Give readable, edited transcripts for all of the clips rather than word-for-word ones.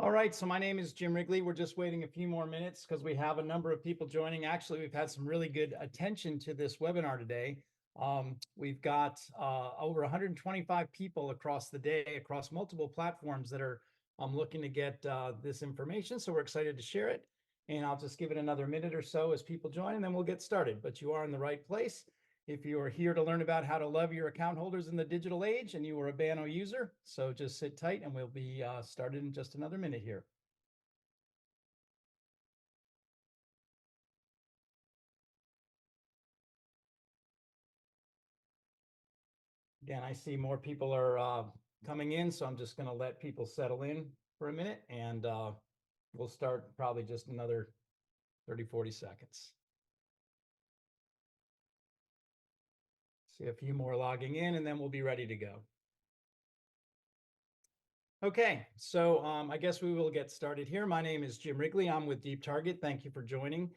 All right, so my name is Jim Wrigley. We're just waiting a few more minutes because we have a number of people joining. Actually, we've had some really good attention to this webinar today. We've got over 125 people across the day, across multiple platforms that are looking to get this information. So we're excited to share it. And I'll just give it another minute or so as people join, and then we'll get started. But you are in the right place. If you are here to learn about how to love your account holders in the digital age and you are a Banno user, so just sit tight and we'll be started in just another minute here. Again, I see more people are coming in, so I'm just going to let people settle in for a minute and we'll start probably just another 30, 40 seconds. See a few more logging in and then we'll be ready to go. Okay, so I guess we will get started here. My name is Jim Wrigley. I'm with Deep Target. Thank you for joining.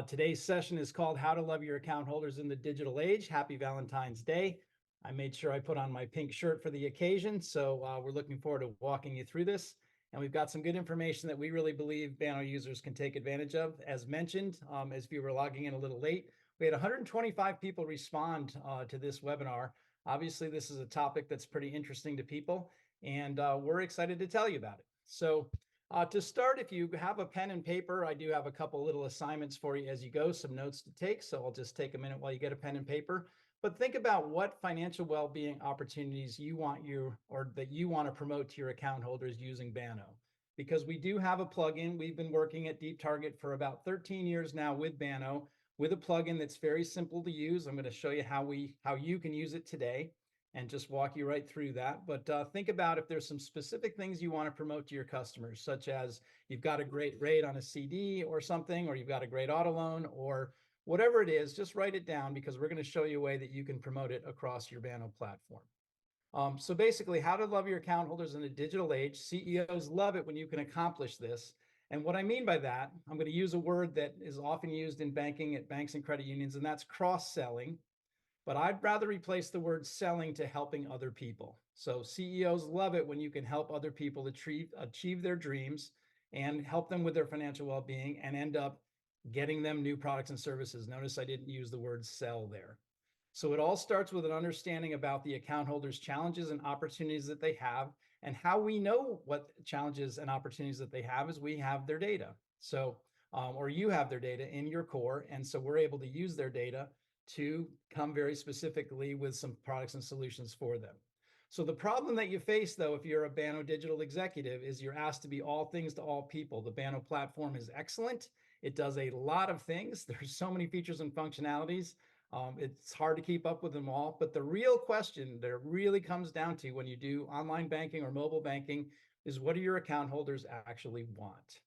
Today's session is called How to Love Your Account Holders in the Digital Age. Happy Valentine's Day. I made sure I put on my pink shirt for the occasion, so we're looking forward to walking you through this. And we've got some good information that we really believe Banno users can take advantage of. As mentioned, as you were logging in a little late, we had 125 people respond to this webinar. Obviously, this is a topic that's pretty interesting to people, and we're excited to tell you about it. So to start, if you have a pen and paper, I do have a couple little assignments for you as you go, some notes to take. So I'll just take a minute while you get a pen and paper. But think about what financial well-being opportunities you want that you want to promote to your account holders using Banno. Because we do have a plugin. We've been working at Deep Target for about 13 years now with Banno, with a plugin that's very simple to use. I'm going to show you how you can use it today and just walk you right through that. But think about if there's some specific things you want to promote to your customers, such as you've got a great rate on a CD or something, or you've got a great auto loan, or whatever it is, just write it down because we're going to show you a way that you can promote it across your Banno platform. So basically, how to love your account holders in a digital age. CEOs love it when you can accomplish this. And what I mean by that, I'm going to use a word that is often used in banking at banks and credit unions, and that's cross-selling. But I'd rather replace the word selling to helping other people. So CEOs love it when you can help other people achieve their dreams and help them with their financial well-being and end up getting them new products and services. Notice I didn't use the word sell there. So it all starts with an understanding about the account holders' challenges and opportunities that they have, and how we know what challenges and opportunities that they have is we have their data. So, or you have their data in your core, and so we're able to use their data to come very specifically with some products and solutions for them. So the problem that you face, though, if you're a Banno digital executive, is you're asked to be all things to all people. The Banno platform is excellent. It does a lot of things. There's so many features and functionalities. It's hard to keep up with them all. But the real question that it really comes down to when you do online banking or mobile banking is, what do your account holders actually want?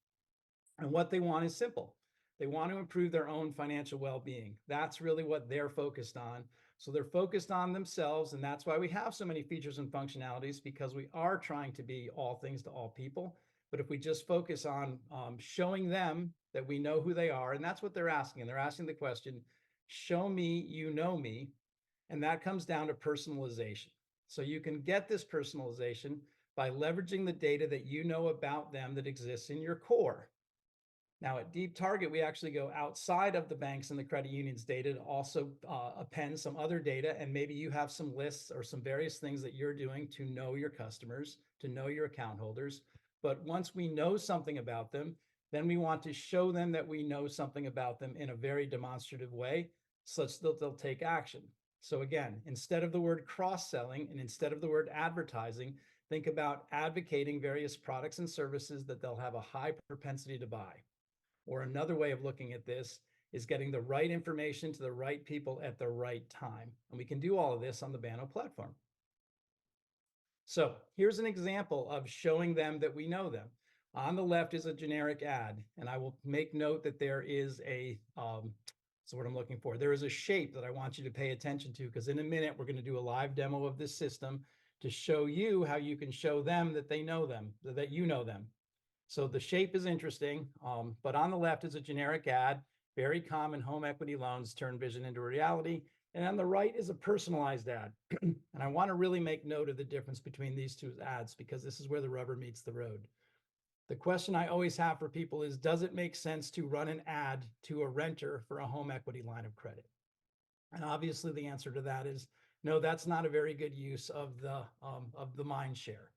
And what they want is simple. They want to improve their own financial well-being. That's really what they're focused on. So they're focused on themselves, and that's why we have so many features and functionalities, because we are trying to be all things to all people. But if we just focus on showing them that we know who they are, and that's what they're asking. And they're asking the question, show me you know me. And that comes down to personalization. So you can get this personalization by leveraging the data that you know about them that exists in your core. Now at Deep Target, we actually go outside of the banks and the credit unions data to also append some other data. And maybe you have some lists or some various things that you're doing to know your customers, to know your account holders. But once we know something about them, then we want to show them that we know something about them in a very demonstrative way, such that they'll take action. So again, instead of the word cross-selling and instead of the word advertising, think about advocating various products and services that they'll have a high propensity to buy. Or another way of looking at this is getting the right information to the right people at the right time. And we can do all of this on the Banno platform. So here's an example of showing them that we know them. On the left is a generic ad, and I will make note that there is a, so what I'm looking for, there is a shape that I want you to pay attention to, because in a minute, we're going to do a live demo of this system to show you how you can show them that they know them, that you know them. So the shape is interesting, but on the left is a generic ad, very common home equity loans turn vision into reality. And on the right is a personalized ad. And I want to really make note of the difference between these two ads, because this is where the rubber meets the road. The question I always have for people is, does it make sense to run an ad to a renter for a home equity line of credit? And obviously the answer to that is no, that's not a very good use of the mind share.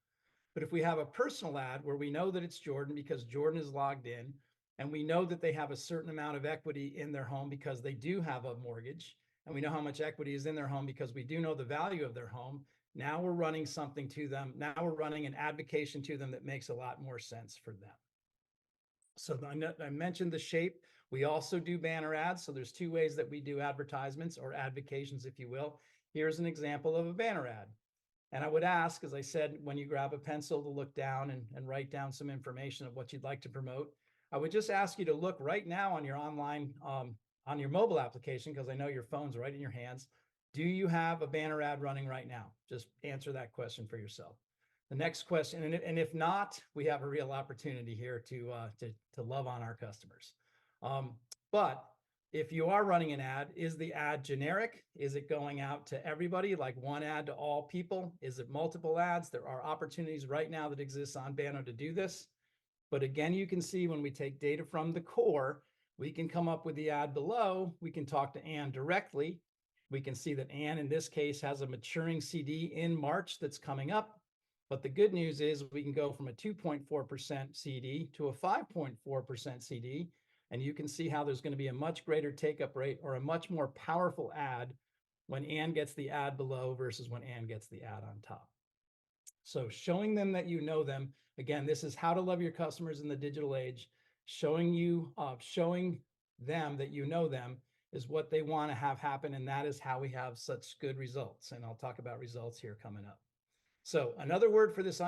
But if we have a personal ad where we know that it's Jordan because Jordan is logged in, and we know that they have a certain amount of equity in their home because they do have a mortgage, and we know how much equity is in their home because we do know the value of their home, now we're running something to them. Now we're running an advocation to them that makes a lot more sense for them. So I mentioned the shape. We also do banner ads. So there's two ways that we do advertisements or advocations, if you will. Here's an example of a banner ad. And I would ask, as I said, when you grab a pencil to look down and write down some information of what you'd like to promote, I would just ask you to look right now on your online, on your mobile application, because I know your phone's right in your hands. Do you have a banner ad running right now? Just answer that question for yourself. The next question, and if not, we have a real opportunity here to love on our customers. But if you are running an ad, is the ad generic? Is it going out to everybody, like one ad to all people? Is it multiple ads? There are opportunities right now that exist on Banno to do this. But again, you can see when we take data from the core, we can come up with the ad below. We can talk to Ann directly. We can see that Ann, in this case, has a maturing CD in March that's coming up. But the good news is we can go from a 2.4% CD to a 5.4% CD. And you can see how there's going to be a much greater take-up rate or a much more powerful ad when Ann gets the ad below versus when Ann gets the ad on top. So showing them that you know them. Again, this is how to love your customers in the digital age. Showing them that you know them is what they want to have happen. And that is how we have such good results. And I'll talk about results here coming up. So another word for this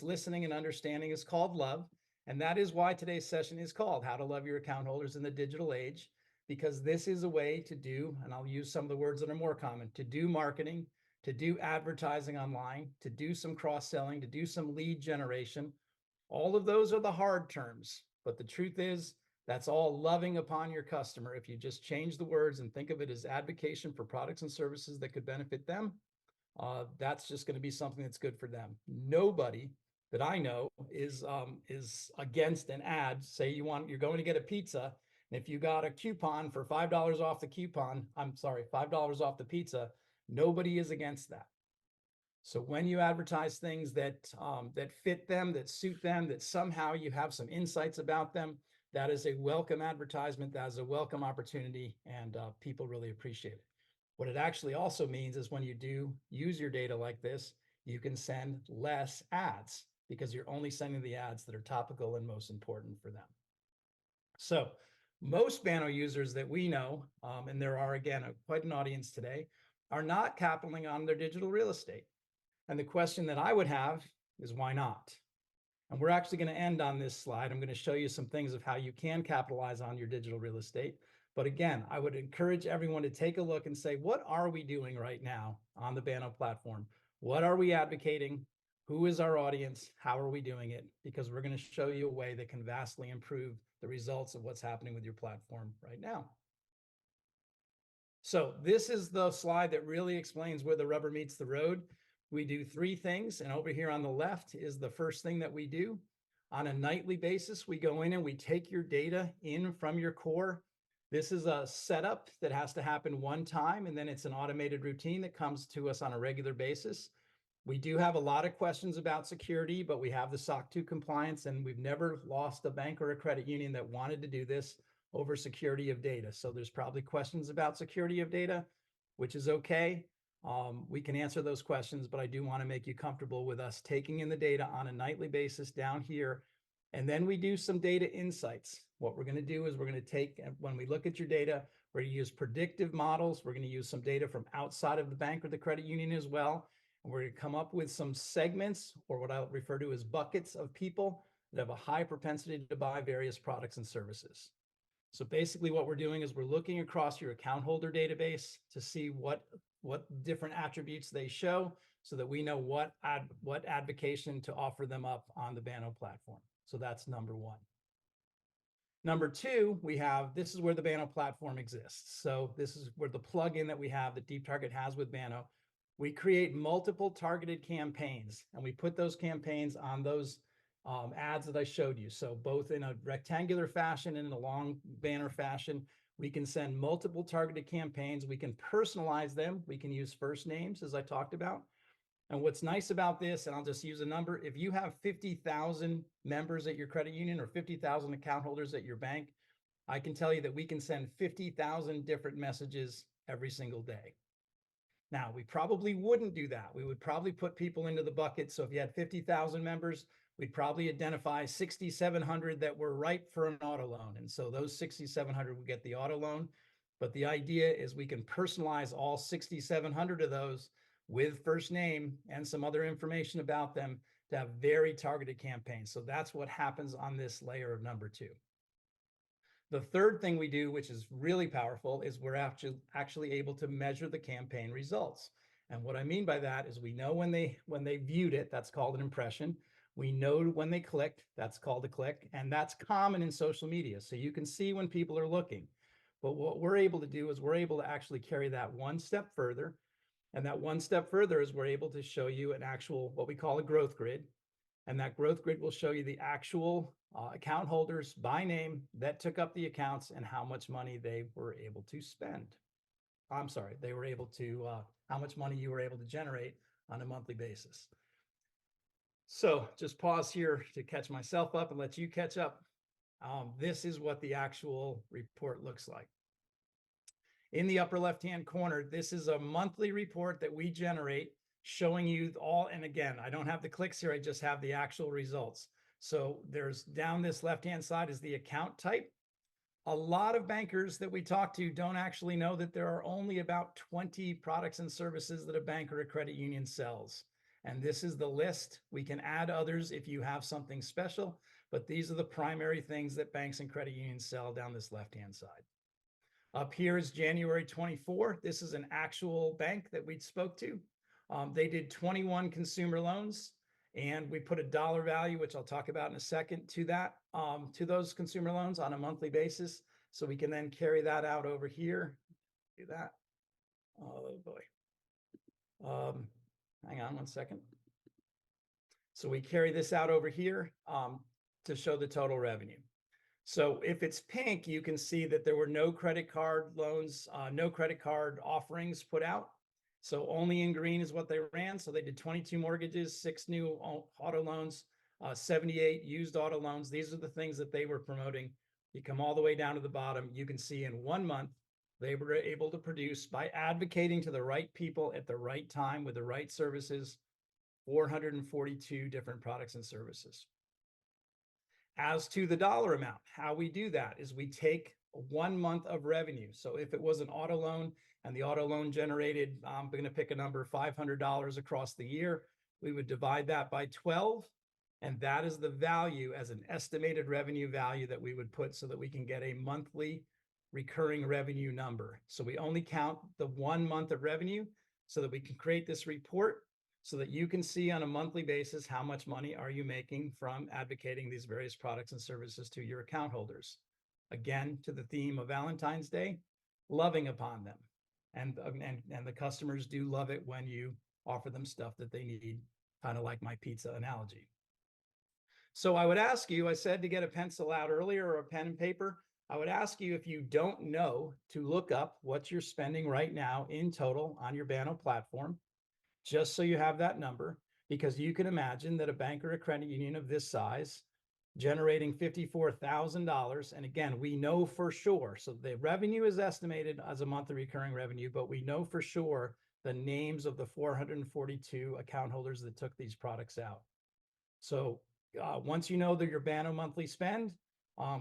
listening and understanding is called love. And that is why today's session is called How to Love Your Account Holders in the Digital Age, because this is a way to do, and I'll use some of the words that are more common, to do marketing, to do advertising online, to do some cross-selling, to do some lead generation. All of those are the hard terms, but the truth is that's all loving upon your customer. If you just change the words and think of it as advocacy for products and services that could benefit them, that's just going to be something that's good for them. Nobody that I know is against an ad. Say you're going to get a pizza, and if you got a coupon for $5 off the coupon, $5 off the pizza, nobody is against that. So when you advertise things that fit them, that suit them, that somehow you have some insights about them, that is a welcome advertisement. That is a welcome opportunity, and people really appreciate it. What it actually also means is when you do use your data like this, you can send less ads because you're only sending the ads that are topical and most important for them. So most Banno users that we know, and there are, again, quite an audience today, are not capitalizing on their digital real estate. And the question that I would have is why not? And we're actually going to end on this slide. I'm going to show you some things of how you can capitalize on your digital real estate. But again, I would encourage everyone to take a look and say, what are we doing right now on the Banno platform? What are we advocating? Who is our audience? How are we doing it? Because we're going to show you a way that can vastly improve the results of what's happening with your platform right now. So this is the slide that really explains where the rubber meets the road. We do three things, and over here on the left is the first thing that we do. On a nightly basis, we go in and we take your data in from your core. This is a setup that has to happen one time, and then it's an automated routine that comes to us on a regular basis. We do have a lot of questions about security, but we have the SOC 2 compliance, and we've never lost a bank or a credit union that wanted to do this over security of data. So there's probably questions about security of data, which is okay. We can answer those questions, but I do want to make you comfortable with us taking in the data on a nightly basis down here. And then we do some data insights. What we're going to do is we're going to take, when we look at your data, we're going to use predictive models. We're going to use some data from outside of the bank or the credit union as well. And we're going to come up with some segments, or what I refer to as buckets of people that have a high propensity to buy various products and services. So basically what we're doing is we're looking across your account holder database to see what different attributes they show so that we know what advocation to offer them up on the Banno platform. So that's number one. Number two, this is where the Banno platform exists. So this is where the plugin that we have that Deep Target has with Banno. We create multiple targeted campaigns, and we put those campaigns on those ads that I showed you. So both in a rectangular fashion and in a long banner fashion, we can send multiple targeted campaigns. We can personalize them. We can use first names, as I talked about. And what's nice about this, and I'll just use a number, if you have 50,000 members at your credit union or 50,000 account holders at your bank, I can tell you that we can send 50,000 different messages every single day. Now, we probably wouldn't do that. We would probably put people into the bucket. So if you had 50,000 members, we'd probably identify 6,700 that were ripe for an auto loan. And so those 6,700 would get the auto loan. But the idea is we can personalize all 6,700 of those with first name and some other information about them to have very targeted campaigns. So that's what happens on this layer of number 2. The third thing we do, which is really powerful, is we're actually able to measure the campaign results. And what I mean by that is we know when they viewed it, that's called an impression. We know when they clicked, that's called a click, and that's common in social media. So you can see when people are looking. But what we're able to do is we're able to actually carry that one step further. And that one step further is we're able to show you an actual, what we call a growth grid. And that growth grid will show you the actual account holders by name that took up the accounts and how much money they were able to spend. I'm sorry, they were able to, how much money you were able to generate on a monthly basis. So just pause here to catch myself up and let you catch up. This is what the actual report looks like. In the upper left-hand corner, this is a monthly report that we generate showing you all, and again, I don't have the clicks here, I just have the actual results. So there's down this left-hand side is the account type. A lot of bankers that we talk to don't actually know that there are only about 20 products and services that a bank or a credit union sells. And this is the list. We can add others if you have something special, but these are the primary things that banks and credit unions sell down this left-hand side. Up here is January 24. This is an actual bank that we spoke to. They did 21 consumer loans, and we put a dollar value, which I'll talk about in a second, to that, to those consumer loans on a monthly basis. So we can then carry that out over here. Do that. Oh boy. Hang on one second. So we carry this out over here to show the total revenue. So if it's pink, you can see that there were no credit card loans, no credit card offerings put out. So only in green is what they ran. So they did 22 mortgages, 6 new auto loans, 78 used auto loans. These are the things that they were promoting. You come all the way down to the bottom. You can see in 1 month, they were able to produce, by advocating to the right people at the right time with the right services, 442 different products and services. As to the dollar amount, how we do that is we take 1 month of revenue. So if it was an auto loan and the auto loan generated, I'm going to pick a number, $500 across the year, we would divide that by 12. And that is the value as an estimated revenue value that we would put so that we can get a monthly recurring revenue number. So we only count the 1 month of revenue so that we can create this report so that you can see on a monthly basis how much money are you making from advocating these various products and services to your account holders. Again, to the theme of Valentine's Day, loving upon them. And the customers do love it when you offer them stuff that they need, kind of like my pizza analogy. So I would ask you, I said to get a pencil out earlier or a pen and paper. I would ask you, if you don't know, to look up what you're spending right now in total on your Banno platform, just so you have that number, because you can imagine that a bank or a credit union of this size generating $54,000. And again, we know for sure. So the revenue is estimated as a monthly recurring revenue, but we know for sure the names of the 442 account holders that took these products out. So once you know that your Banno monthly spend,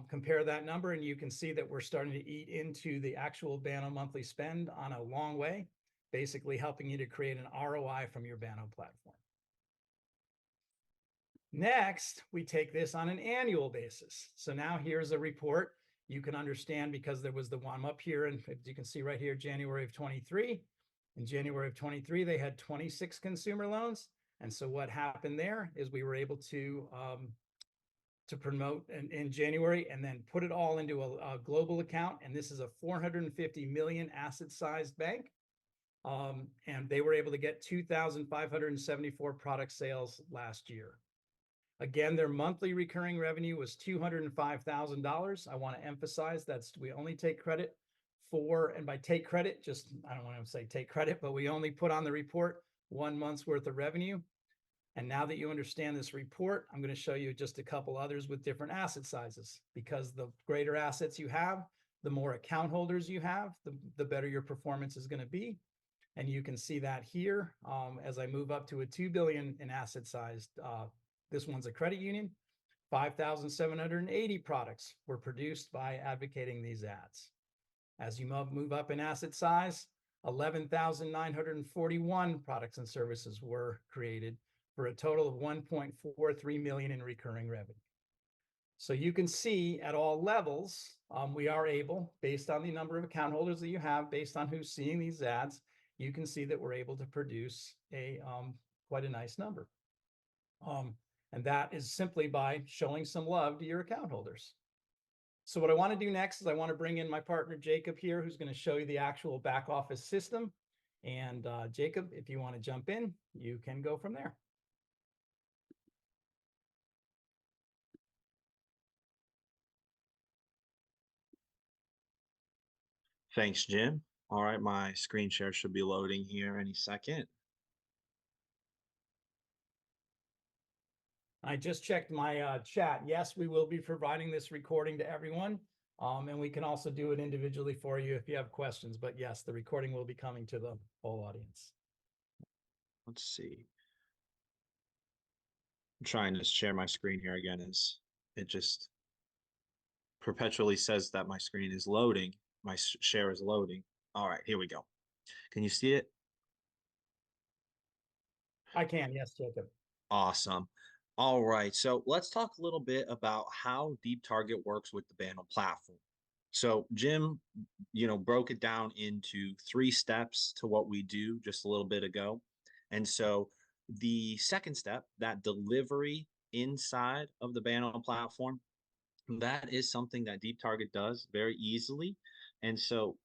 compare that number and you can see that we're starting to eat into the actual Banno monthly spend on a long way, basically helping you to create an ROI from your Banno platform. Next, we take this on an annual basis. So now here's a report. You can understand, because there was the one up here, and you can see right here, January of 23. In January of 23, they had 26 consumer loans. And so what happened there is we were able to promote in January and then put it all into a global account. And this is a 450 million asset sized bank. And they were able to get 2,574 product sales last year. Again, their monthly recurring revenue was $205,000. I want to emphasize we only take credit for, and by take credit, just, I don't want to say take credit, but we only put on the report 1 month's worth of revenue. And now that you understand this report, I'm going to show you just a couple others with different asset sizes, because the greater assets you have, the more account holders you have, the better your performance is going to be. And you can see that here as I move up to a 2 billion in asset size. This one's a credit union. 5,780 products were produced by advocating these ads. As you move up in asset size, 11,941 products and services were created for a total of 1.43 million in recurring revenue. So you can see at all levels, we are able, based on the number of account holders that you have, based on who's seeing these ads, you can see that we're able to produce quite a nice number. And that is simply by showing some love to your account holders. So what I want to do next is I want to bring in my partner, Jacob, here, who's going to show you the actual back office system. And Jacob, if you want to jump in, you can go from there. Thanks, Jim. All right, my screen share should be loading here any second. I just checked my chat. Yes, we will be providing this recording to everyone. And we can also do it individually for you if you have questions. But yes, the recording will be coming to the whole audience. Let's see. I'm trying to share my screen here again as it just perpetually says that my screen is loading. My share is loading. All right, here we go. Can you see it? I can, yes, Jacob. Awesome. All right, so let's talk a little bit about how Deep Target works with the Banno platform. So Jim, broke it down into 3 steps to what we do just a little bit ago. And so the second step, that delivery inside of the Banno platform, that is something that Deep Target does very easily. And so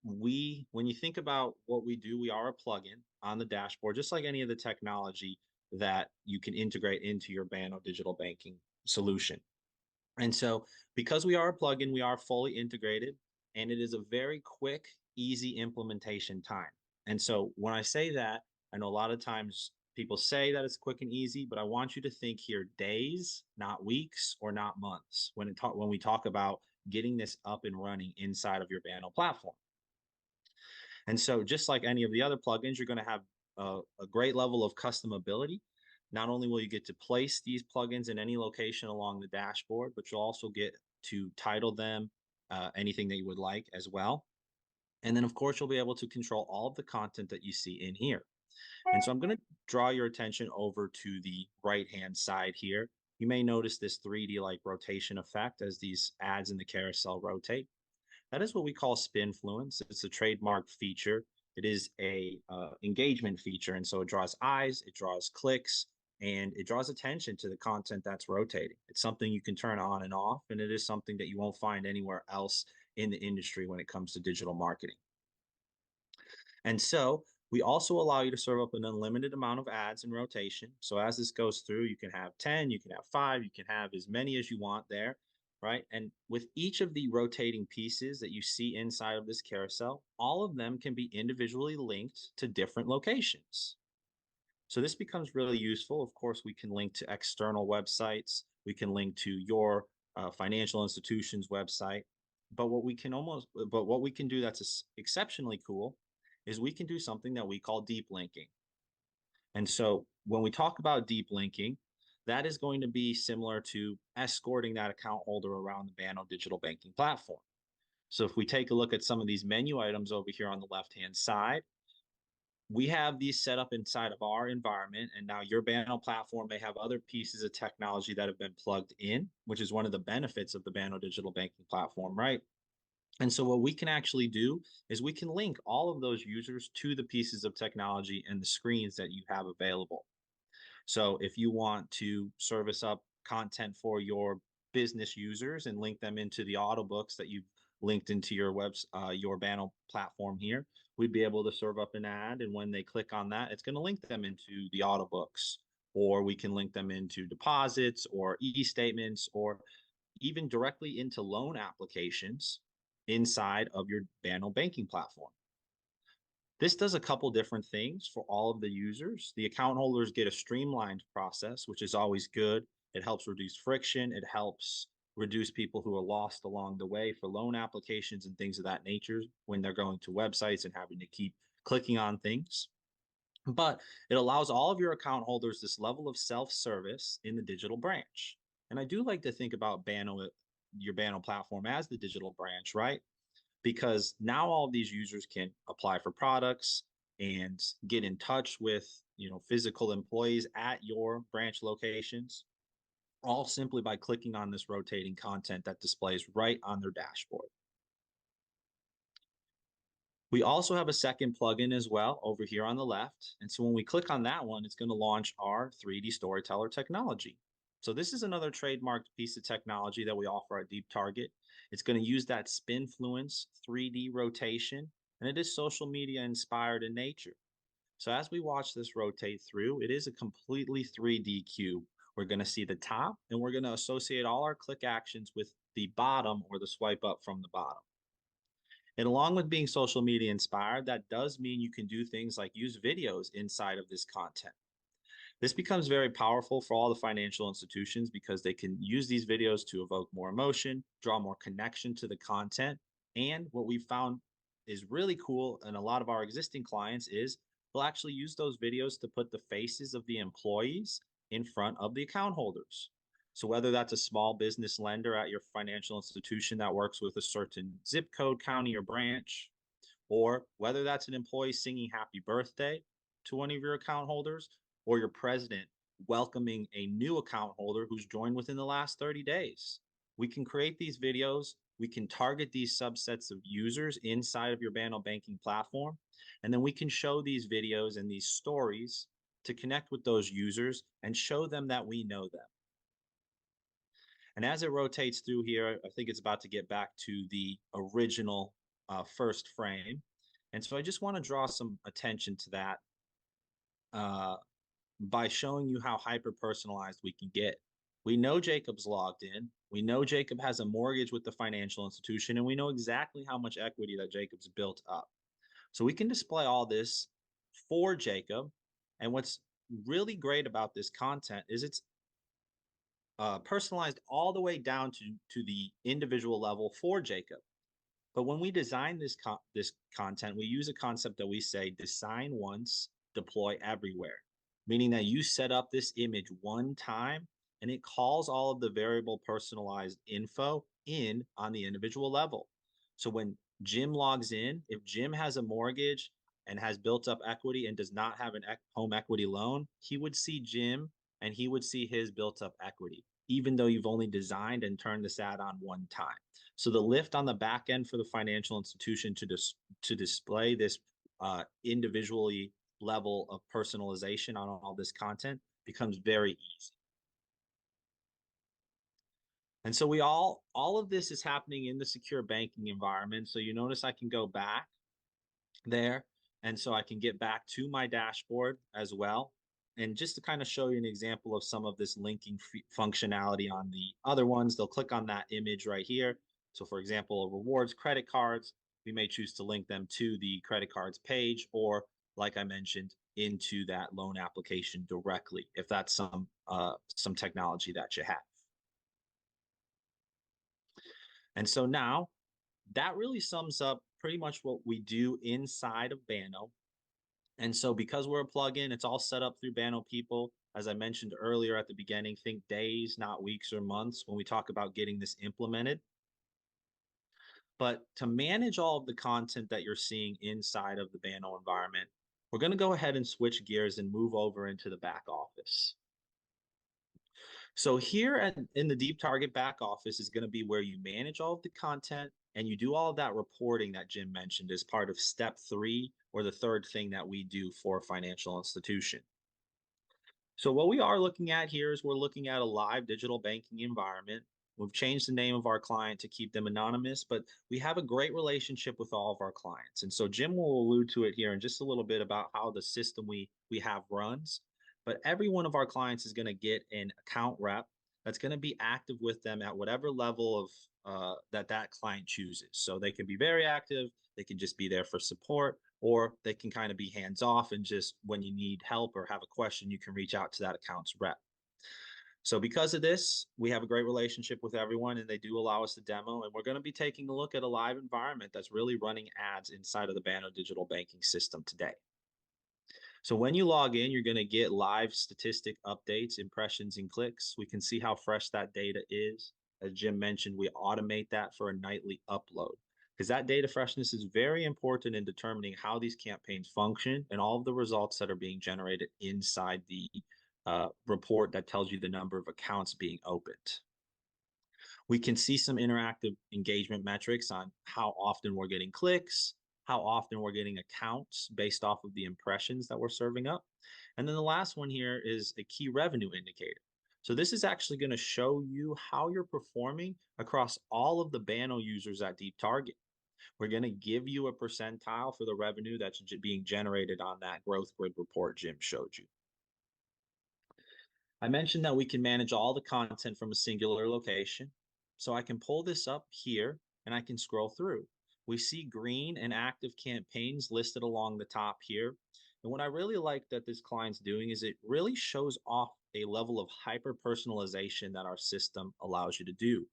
when you think about what we do, we are a plugin on the dashboard, just like any of the technology that you can integrate into your Banno digital banking solution. And so because we are a plugin, we are fully integrated, and it is a very quick, easy implementation time. And so when I say that, I know a lot of times people say that it's quick and easy, but I want you to think here days, not weeks or not months when we talk about getting this up and running inside of your Banno platform. And so just like any of the other plugins, you're going to have a great level of customability. Not only will you get to place these plugins in any location along the dashboard, but you'll also get to title them anything that you would like as well. And then, of course, you'll be able to control all of the content that you see in here. And so I'm going to draw your attention over to the right-hand side here. You may notice this 3D like rotation effect as these ads in the carousel rotate. That is what we call spinfluence. It's a trademark feature. It is a engagement feature, and so it draws eyes, it draws clicks, and it draws attention to the content that's rotating. It's something you can turn on and off, and it is something that you won't find anywhere else in the industry when it comes to digital marketing. And so we also allow you to serve up an unlimited amount of ads in rotation. So as this goes through, you can have 10, you can have 5, you can have as many as you want there, right? And with each of the rotating pieces that you see inside of this carousel, all of them can be individually linked to different locations. So this becomes really useful. Of course, we can link to external websites. We can link to your financial institution's website. But what we can do that's exceptionally cool is we can do something that we call deep linking. And so when we talk about deep linking, that is going to be similar to escorting that account holder around the Banno digital banking platform. So if we take a look at some of these menu items over here on the left-hand side, we have these set up inside of our environment, and now your Banno platform may have other pieces of technology that have been plugged in, which is one of the benefits of the Banno digital banking platform, right? And so what we can actually do is we can link all of those users to the pieces of technology and the screens that you have available. So if you want to service up content for your business users and link them into the auto books that you've linked into your Banno platform here, we'd be able to serve up an ad, and when they click on that, it's going to link them into the auto books. or we can link them into deposits or e-statements or even directly into loan applications inside of your Banno banking platform. This does a couple different things for all of the users. The account holders get a streamlined process, which is always good. It helps reduce friction. It helps reduce people who are lost along the way for loan applications and things of that nature when they're going to websites and having to keep clicking on things. But it allows all of your account holders this level of self-service in the digital branch. And I do like to think about Banno, your Banno platform as the digital branch, right? Because now all of these users can apply for products and get in touch with physical employees at your branch locations, all simply by clicking on this rotating content that displays right on their dashboard. We also have a second plugin as well over here on the left. And so when we click on that one, it's going to launch our 3D Storyteller technology. So this is another trademarked piece of technology that we offer at Deep Target. It's going to use that Spinfluence 3D rotation, and it is social media inspired in nature. So as we watch this rotate through, it is a completely 3D cube. We're going to see the top, and we're going to associate all our click actions with the bottom or the swipe up from the bottom. And along with being social media inspired, that does mean you can do things like use videos inside of this content. This becomes very powerful for all the financial institutions because they can use these videos to evoke more emotion, draw more connection to the content. And what we found is really cool, and a lot of our existing clients is they'll actually use those videos to put the faces of the employees in front of the account holders. So whether that's a small business lender at your financial institution that works with a certain zip code, county, or branch, or whether that's an employee singing happy birthday to one of your account holders, or your president welcoming a new account holder who's joined within the last 30 days. We can create these videos. We can target these subsets of users inside of your Banno banking platform. And then we can show these videos and these stories to connect with those users and show them that we know them. And as it rotates through here, I think it's about to get back to the original first frame. And so I just want to draw some attention to that by showing you how hyper personalized we can get. We know Jacob's logged in. We know Jacob has a mortgage with the financial institution, and we know exactly how much equity that Jacob's built up. So we can display all this for Jacob. And what's really great about this content is it's personalized all the way down to the individual level for Jacob. But when we design this content, we use a concept that we say design once, deploy everywhere, meaning that you set up this image one time and it calls all of the variable personalized info in on the individual level. So when Jim logs in, if Jim has a mortgage and has built up equity and does not have an home equity loan, he would see Jim and he would see his built up equity, even though you've only designed and turned this ad on one time. So the lift on the back end for the financial institution to display this individually level of personalization on all this content becomes very easy. And so all of this is happening in the secure banking environment. So you notice I can go back there. And so I can get back to my dashboard as well. And just to kind of show you an example of some of this linking functionality on the other ones, they'll click on that image right here. So for example, rewards credit cards, we may choose to link them to the credit cards page, or like I mentioned, into that loan application directly, if that's some technology that you have. And so now that really sums up pretty much what we do inside of Banno. And so because we're a plugin, it's all set up through Banno people. As I mentioned earlier at the beginning, think days, not weeks or months when we talk about getting this implemented. But to manage all of the content that you're seeing inside of the Banno environment, we're going to go ahead and switch gears and move over into the back office. So here in the Deep Target back office is going to be where you manage all of the content and you do all of that reporting that Jim mentioned as part of step 3, or the third thing that we do for a financial institution. So what we are looking at here is we're looking at a live digital banking environment. We've changed the name of our client to keep them anonymous, but we have a great relationship with all of our clients. And so Jim will allude to it here in just a little bit about how the system we have runs. But every one of our clients is going to get an account rep that's going to be active with them at whatever level of that client chooses. So they can be very active, they can just be there for support, or they can kind of be hands off and just when you need help or have a question, you can reach out to that account's rep. So because of this, we have a great relationship with everyone and they do allow us to demo. And we're going to be taking a look at a live environment that's really running ads inside of the Banno digital banking system today. So when you log in, you're going to get live statistic updates, impressions, and clicks. We can see how fresh that data is. As Jim mentioned, we automate that for a nightly upload because that data freshness is very important in determining how these campaigns function and all of the results that are being generated inside the report that tells you the number of accounts being opened. We can see some interactive engagement metrics on how often we're getting clicks, how often we're getting accounts based off of the impressions that we're serving up. And then the last one here is a key revenue indicator. So this is actually going to show you how you're performing across all of the Banno users at Deep Target. We're going to give you a percentile for the revenue that's being generated on that growth grid report Jim showed you. I mentioned that we can manage all the content from a singular location. So I can pull this up here and I can scroll through. We see green and active campaigns listed along the top here. And what I really like that this client's doing is it really shows off a level of hyper personalization that our system allows you to do.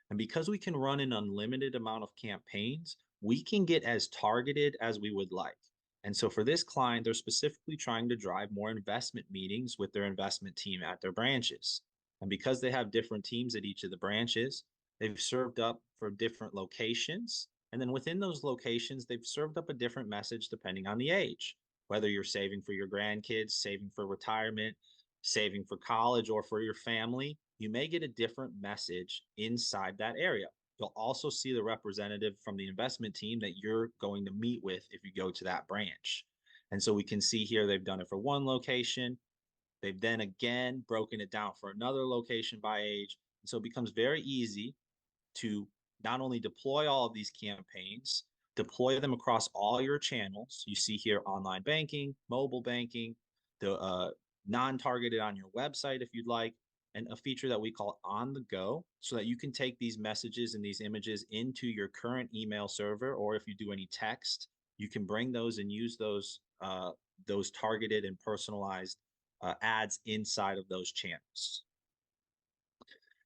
And because we can run an unlimited amount of campaigns, we can get as targeted as we would like. And so for this client, they're specifically trying to drive more investment meetings with their investment team at their branches. And because they have different teams at each of the branches, they've served up for different locations. And then within those locations, they've served up a different message depending on the age, whether you're saving for your grandkids, saving for retirement, saving for college, or for your family, you may get a different message inside that area. You'll also see the representative from the investment team that you're going to meet with if you go to that branch. And so we can see here they've done it for one location. They've then again broken it down for another location by age. And so it becomes very easy to not only deploy all of these campaigns, deploy them across all your channels. You see here online banking, mobile banking, the non-targeted on your website if you'd like, and a feature that we call on the go so that you can take these messages and these images into your current email server, or if you do any text, you can bring those and use those targeted and personalized ads inside of those channels.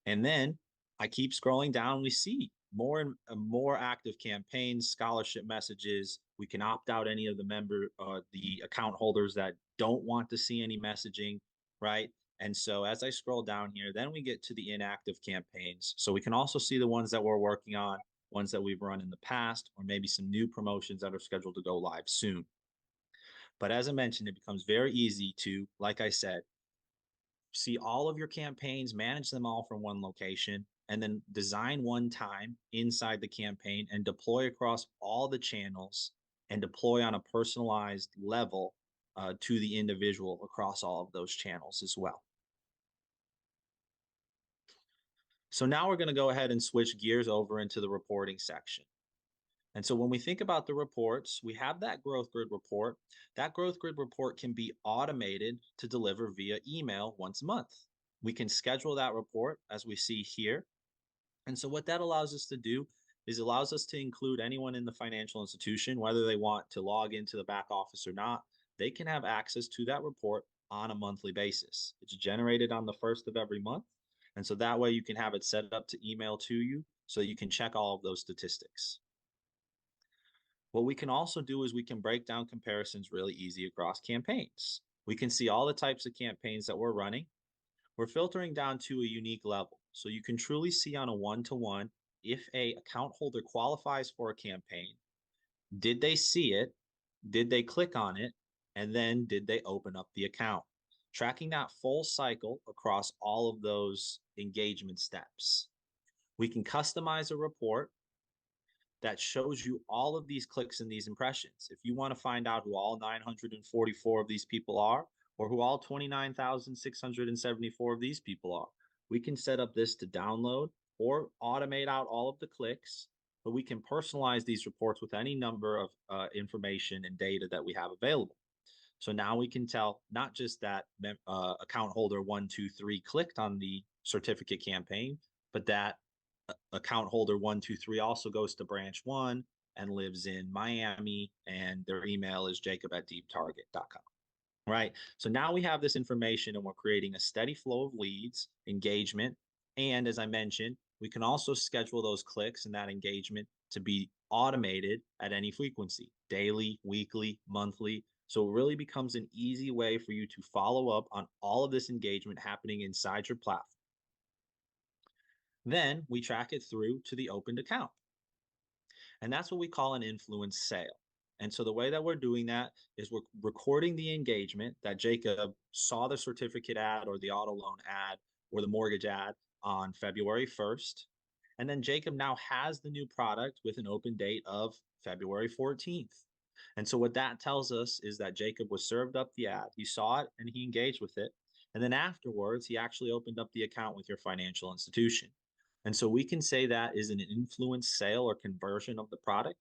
And then I keep scrolling down. We see more and more active campaigns, scholarship messages. We can opt out any of the account holders that don't want to see any messaging, right? And so as I scroll down here, then we get to the inactive campaigns. So we can also see the ones that we're working on, ones that we've run in the past, or maybe some new promotions that are scheduled to go live soon. But as I mentioned, it becomes very easy to, like I said, see all of your campaigns, manage them all from one location, and then design one time inside the campaign and deploy across all the channels and deploy on a personalized level to the individual across all of those channels as well. So now we're going to go ahead and switch gears over into the reporting section. And so when we think about the reports, we have that growth grid report. That growth grid report can be automated to deliver via email once a month. We can schedule that report as we see here. And so what that allows us to do is allows us to include anyone in the financial institution, whether they want to log into the back office or not, they can have access to that report on a monthly basis. It's generated on the first of every month. And so that way you can have it set up to email to you so you can check all of those statistics. What we can also do is we can break down comparisons really easy across campaigns. We can see all the types of campaigns that we're running. We're filtering down to a unique level. So you can truly see on a one-to-one if a account holder qualifies for a campaign. Did they see it? Did they click on it? And then did they open up the account? Tracking that full cycle across all of those engagement steps. We can customize a report that shows you all of these clicks and these impressions. If you want to find out who all 944 of these people are, or who all 29,674 of these people are, we can set up this to download or automate out all of the clicks, but we can personalize these reports with any number of information and data that we have available. So now we can tell not just that account holder 123 clicked on the certificate campaign, but that account holder 123 also goes to branch one and lives in Miami, and their email is jacob@deeptarget.com. Right. So now we have this information and we're creating a steady flow of leads, engagement. And as I mentioned, we can also schedule those clicks and that engagement to be automated at any frequency, daily, weekly, monthly. So it really becomes an easy way for you to follow up on all of this engagement happening inside your platform. Then we track it through to the opened account. And that's what we call an influence sale. And so the way that we're doing that is we're recording the engagement that Jacob saw the certificate ad or the auto loan ad or the mortgage ad on February 1st. And then Jacob now has the new product with an open date of February 14th. And so what that tells us is that Jacob was served up the ad. He saw it and he engaged with it. And then afterwards, he actually opened up the account with your financial institution. And so we can say that is an influence sale or conversion of the product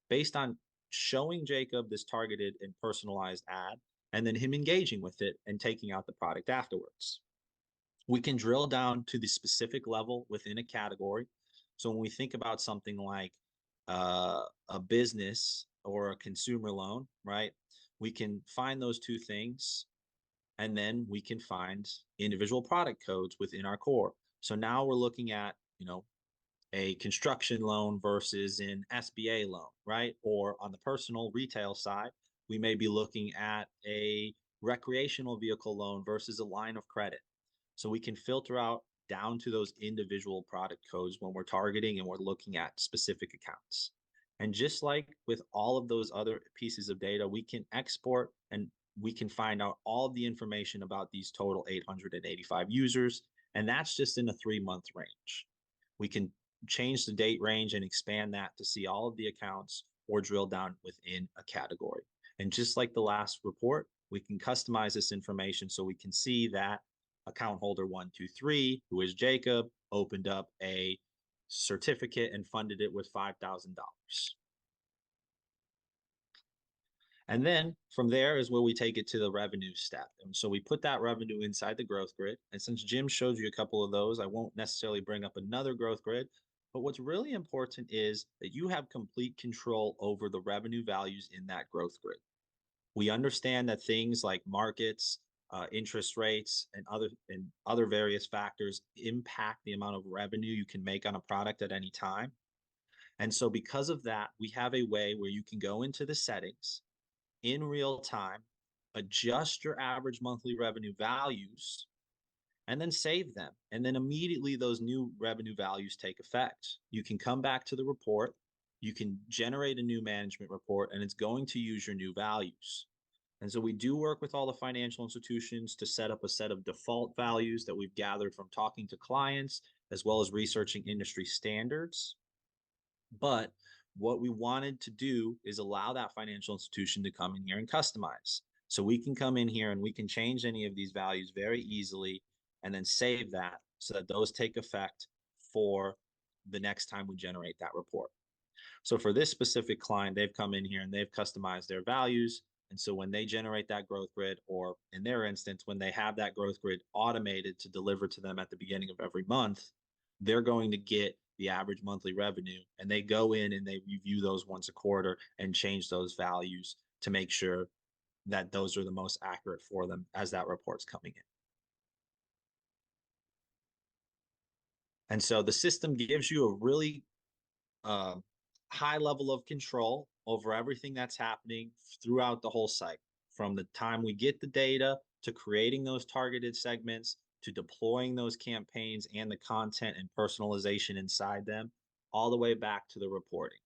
based on showing Jacob this targeted and personalized ad and then him engaging with it and taking out the product afterwards. We can drill down to the specific level within a category. So when we think about something like a business or a consumer loan, right? We can find those two things and then we can find individual product codes within our core. So now we're looking at, a construction loan versus an SBA loan, right? Or on the personal retail side, we may be looking at a recreational vehicle loan versus a line of credit. So we can filter out down to those individual product codes when we're targeting and we're looking at specific accounts. And just like with all of those other pieces of data, we can export and we can find out all of the information about these total 885 users. And that's just in a 3-month range. We can change the date range and expand that to see all of the accounts or drill down within a category. And just like the last report, we can customize this information so we can see that account holder 123, who is Jacob, opened up a certificate and funded it with $5,000. And then from there is where we take it to the revenue step. And so we put that revenue inside the growth grid. And since Jim showed you a couple of those, I won't necessarily bring up another growth grid. But what's really important is that you have complete control over the revenue values in that growth grid. We understand that things like markets, interest rates, and other various factors impact the amount of revenue you can make on a product at any time. And so because of that, we have a way where you can go into the settings in real time, adjust your average monthly revenue values, and then save them. And then immediately those new revenue values take effect. You can come back to the report, you can generate a new management report, and it's going to use your new values. And so we do work with all the financial institutions to set up a set of default values that we've gathered from talking to clients, as well as researching industry standards. But what we wanted to do is allow that financial institution to come in here and customize. So we can come in here and we can change any of these values very easily and then save that so that those take effect for the next time we generate that report. So for this specific client, they've come in here and they've customized their values. And so when they generate that growth grid, or in their instance, when they have that growth grid automated to deliver to them at the beginning of every month, they're going to get the average monthly revenue. And they go in and they review those once a quarter and change those values to make sure that those are the most accurate for them as that report's coming in. And so the system gives you a really uh, high level of control over everything that's happening throughout the whole site, from the time we get the data to creating those targeted segments to deploying those campaigns and the content and personalization inside them, all the way back to the reporting.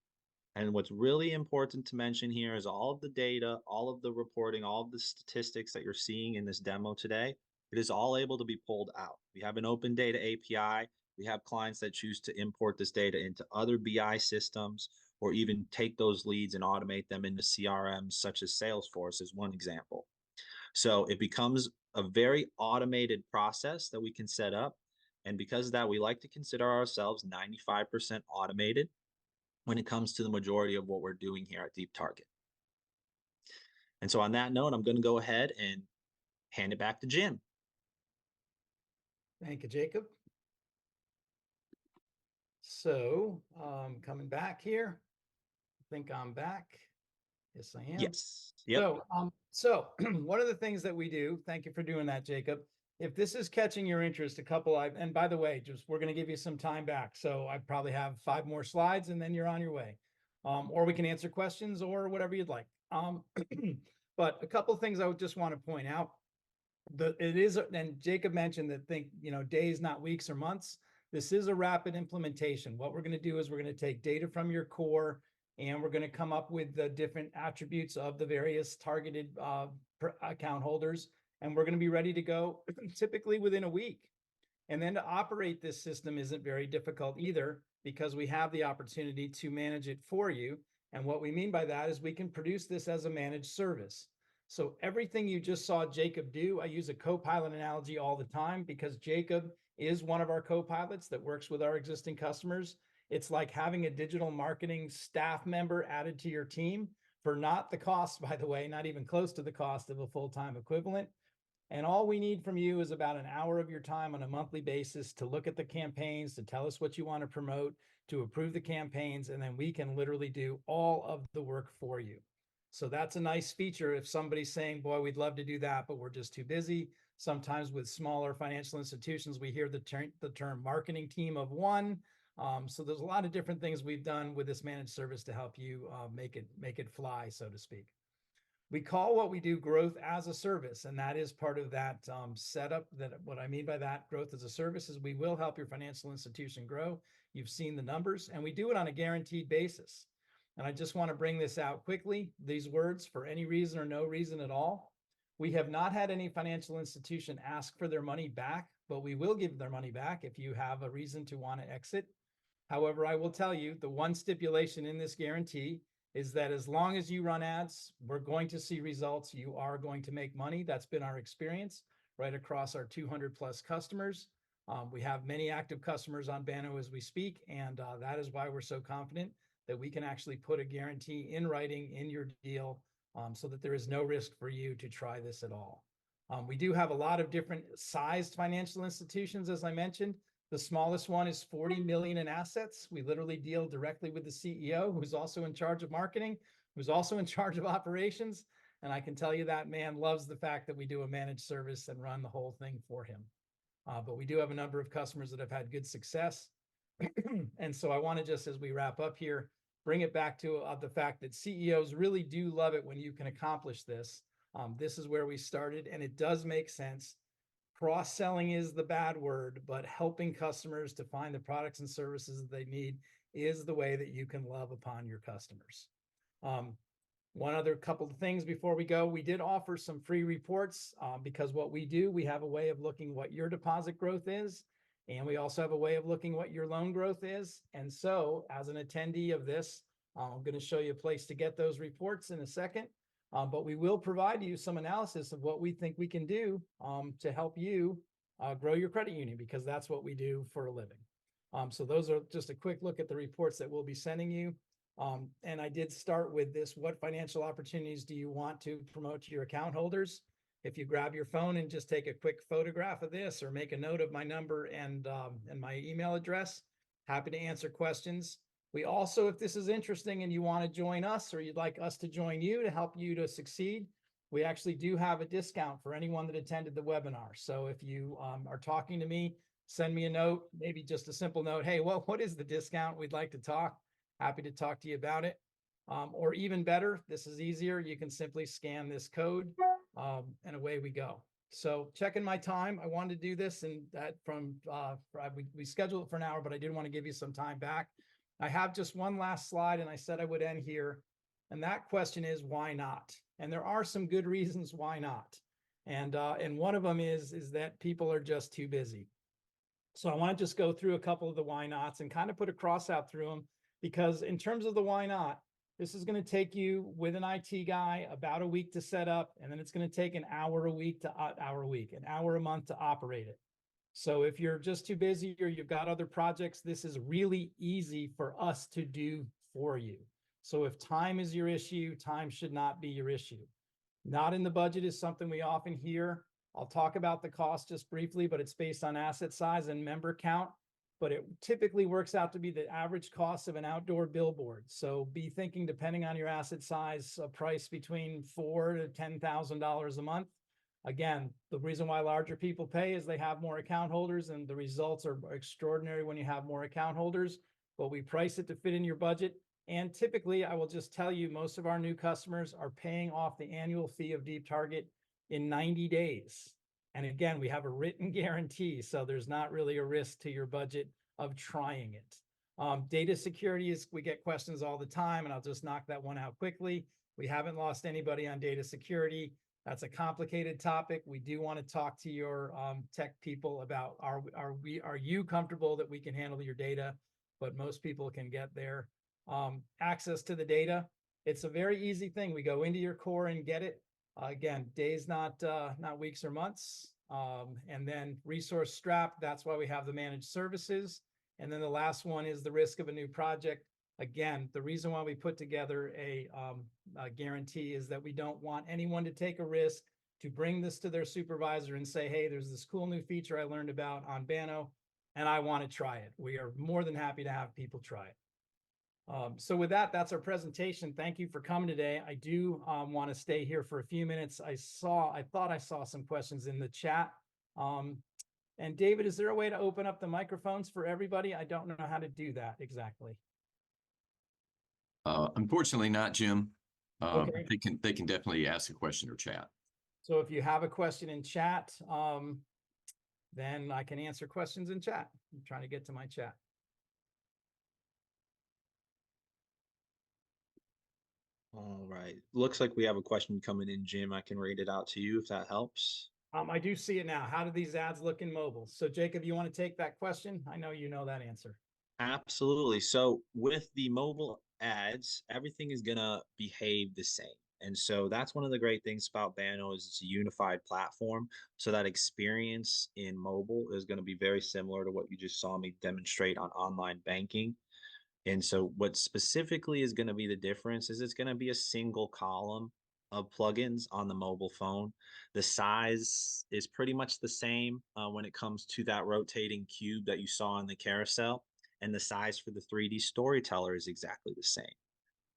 And what's really important to mention here is all of the data, all of the reporting, all of the statistics that you're seeing in this demo today, it is all able to be pulled out. We have an open data API. We have clients that choose to import this data into other BI systems or even take those leads and automate them into CRMs such as Salesforce is one example. So it becomes a very automated process that we can set up. And because of that, we like to consider ourselves 95% automated when it comes to the majority of what we're doing here at Deep Target. And so on that note, I'm going to go ahead and hand it back to Jim. Thank you, Jacob. So coming back here, I think I'm back. Yes, I am. Yes. Yep. So one of the things that we do, thank you for doing that, Jacob. If this is catching your interest, and by the way, just we're going to give you some time back. So I probably have 5 more slides and then you're on your way. Or we can answer questions or whatever you'd like. But a couple of things I would just want to point out. It is, and Jacob mentioned that days, not weeks or months. This is a rapid implementation. What we're going to do is we're going to take data from your core and we're going to come up with the different attributes of the various targeted account holders. And we're going to be ready to go typically within a week. And then to operate this system isn't very difficult either, because we have the opportunity to manage it for you. And what we mean by that is we can produce this as a managed service. So everything you just saw Jacob do, I use a co-pilot analogy all the time because Jacob is one of our co-pilots that works with our existing customers. It's like having a digital marketing staff member added to your team for not the cost, by the way, not even close to the cost of a full-time equivalent. And all we need from you is about an hour of your time on a monthly basis to look at the campaigns, to tell us what you want to promote, to approve the campaigns, and then we can literally do all of the work for you. So that's a nice feature if somebody's saying, boy, we'd love to do that, but we're just too busy. Sometimes with smaller financial institutions, we hear the term marketing team of one. So there's a lot of different things we've done with this managed service to help you make it fly, so to speak. We call what we do growth as a service, and that is part of that setup. That what I mean by that growth as a service is we will help your financial institution grow. You've seen the numbers, and we do it on a guaranteed basis. And I just want to bring this out quickly. These words, for any reason or no reason at all. We have not had any financial institution ask for their money back, but we will give their money back if you have a reason to want to exit. However, I will tell you the one stipulation in this guarantee is that as long as you run ads, we're going to see results. You are going to make money. That's been our experience right across our 200 plus customers. We have many active customers on Banno as we speak, and that is why we're so confident that we can actually put a guarantee in writing in your deal so that there is no risk for you to try this at all. We do have a lot of different sized financial institutions, as I mentioned. The smallest one is 40 million in assets. We literally deal directly with the CEO, who's also in charge of marketing, who's also in charge of operations. And I can tell you that man loves the fact that we do a managed service and run the whole thing for him. But we do have a number of customers that have had good success. And so I want to just, as we wrap up here, bring it back to the fact that CEOs really do love it when you can accomplish this. This is where we started, and it does make sense. Cross-selling is the bad word, but helping customers to find the products and services that they need is the way that you can love upon your customers. One other couple of things before we go, we did offer some free reports because what we do, we have a way of looking what your deposit growth is, and we also have a way of looking what your loan growth is. And so as an attendee of this, I'm going to show you a place to get those reports in a second. But we will provide you some analysis of what we think we can do to help you grow your credit union, because that's what we do for a living. So those are just a quick look at the reports that we'll be sending you. And I did start with this: what financial opportunities do you want to promote to your account holders? If you grab your phone and just take a quick photograph of this or make a note of my number and my email address, happy to answer questions. We also, if this is interesting and you want to join us or you'd like us to join you to help you to succeed, we actually do have a discount for anyone that attended the webinar. So if you are talking to me, send me a note, maybe just a simple note. Hey, well, what is the discount? We'd like to talk. Happy to talk to you about it. Or even better, this is easier. You can simply scan this code and away we go. So checking my time, I wanted to do this, and that we scheduled it for an hour, but I did want to give you some time back. I have just one last slide, and I said I would end here. And that question is, why not? And there are some good reasons why not. And one of them is that people are just too busy. So I want to just go through a couple of the why nots and kind of put a cross out through them, because in terms of the why not, this is going to take you with an IT guy about a week to set up, and then it's going to take an hour a week to an hour a month to operate it. So if you're just too busy or you've got other projects, this is really easy for us to do for you. So if time is your issue, time should not be your issue. Not in the budget is something we often hear. I'll talk about the cost just briefly, but it's based on asset size and member count. But it typically works out to be the average cost of an outdoor billboard. So be thinking, depending on your asset size, a price between $4,000 to $10,000 a month. Again, the reason why larger people pay is they have more account holders, and the results are extraordinary when you have more account holders. But we price it to fit in your budget. And typically, I will just tell you, most of our new customers are paying off the annual fee of Deep Target in 90 days. And again, we have a written guarantee, so there's not really a risk to your budget of trying it. Data security is, we get questions all the time, and I'll just knock that one out quickly. We haven't lost anybody on data security. That's a complicated topic. We do want to talk to your tech people about, are you comfortable that we can handle your data? But most people can get there. Access to the data, it's a very easy thing. We go into your core and get it. Again, days, not weeks or months. And then resource strap, that's why we have the managed services. And then the last one is the risk of a new project. Again, the reason why we put together a guarantee is that we don't want anyone to take a risk to bring this to their supervisor and say, hey, there's this cool new feature I learned about on Banno, and I want to try it. We are more than happy to have people try it. So with that, that's our presentation. Thank you for coming today. I do want to stay here for a few minutes. I thought I saw some questions in the chat. And David, is there a way to open up the microphones for everybody? I don't know how to do that exactly. Unfortunately not, Jim. Okay. They can definitely ask a question or chat. So if you have a question in chat, then I can answer questions in chat. I'm trying to get to my chat. All right. Looks like we have a question coming in, Jim. I can read it out to you if that helps. I do see it now. How do these ads look in mobile? So Jacob, you want to take that question? I know you know that answer. Absolutely. So with the mobile ads, everything is gonna behave the same. And so that's one of the great things about Banno is it's a unified platform. So that experience in mobile is going to be very similar to what you just saw me demonstrate on online banking. And so what specifically is going to be the difference is it's going to be a single column of plugins on the mobile phone. The size is pretty much the same when it comes to that rotating cube that you saw in the carousel. And the size for the 3D storyteller is exactly the same.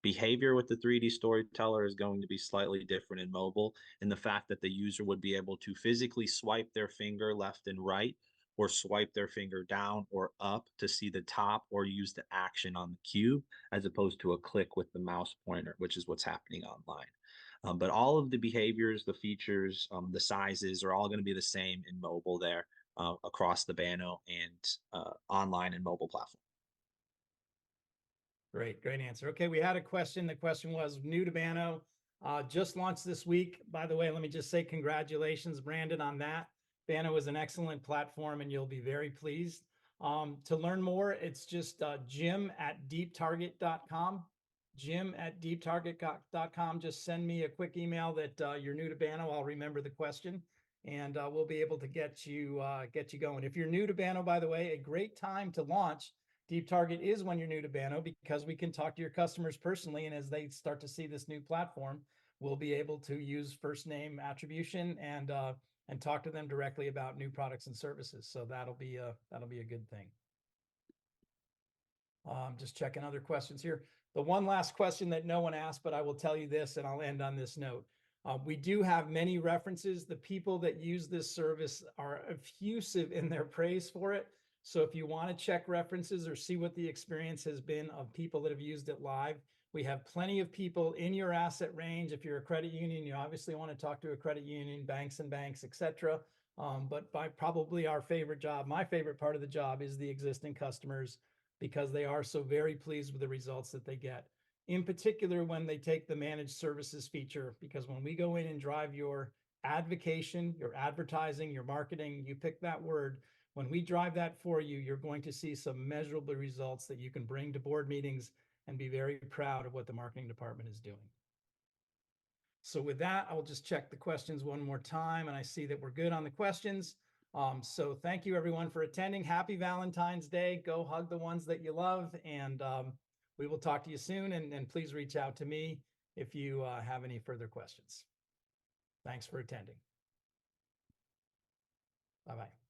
Behavior with the 3D storyteller is going to be slightly different in mobile, in the fact that the user would be able to physically swipe their finger left and right, or swipe their finger down or up to see the top, or use the action on the cube, as opposed to a click with the mouse pointer, which is what's happening online. But all of the behaviors, the features, the sizes are all going to be the same in mobile there across the Banno and online and mobile platform. Great answer. Okay, we had a question. The question was new to Banno, just launched this week. By the way, let me just say congratulations, Brandon, on that. Banno is an excellent platform, and you'll be very pleased. To learn more, it's just jim@deeptarget.com. Jim@deeptarget.com. Just send me a quick email that you're new to Banno. I'll remember the question, and we'll be able to get you going. If you're new to Banno, by the way, a great time to launch Deep Target is when you're new to Banno, because we can talk to your customers personally, and as they start to see this new platform, we'll be able to use first name attribution and talk to them directly about new products and services. So that'll be a good thing. Just checking other questions here. The one last question that no one asked, but I will tell you this, and I'll end on this note. We do have many references. The people that use this service are effusive in their praise for it. So if you want to check references or see what the experience has been of people that have used it live, we have plenty of people in your asset range. If you're a credit union, you obviously want to talk to a credit union, banks, etc. But by probably our favorite job, my favorite part of the job is the existing customers, because they are so very pleased with the results that they get. In particular, when they take the managed services feature, because when we go in and drive your advocation, your advertising, your marketing, you pick that word. When we drive that for you, you're going to see some measurable results that you can bring to board meetings and be very proud of what the marketing department is doing. So with that, I will just check the questions one more time, and I see that we're good on the questions. So thank you everyone for attending. Happy Valentine's Day. Go hug the ones that you love, and we will talk to you soon. And please reach out to me if you have any further questions. Thanks for attending. Bye-bye.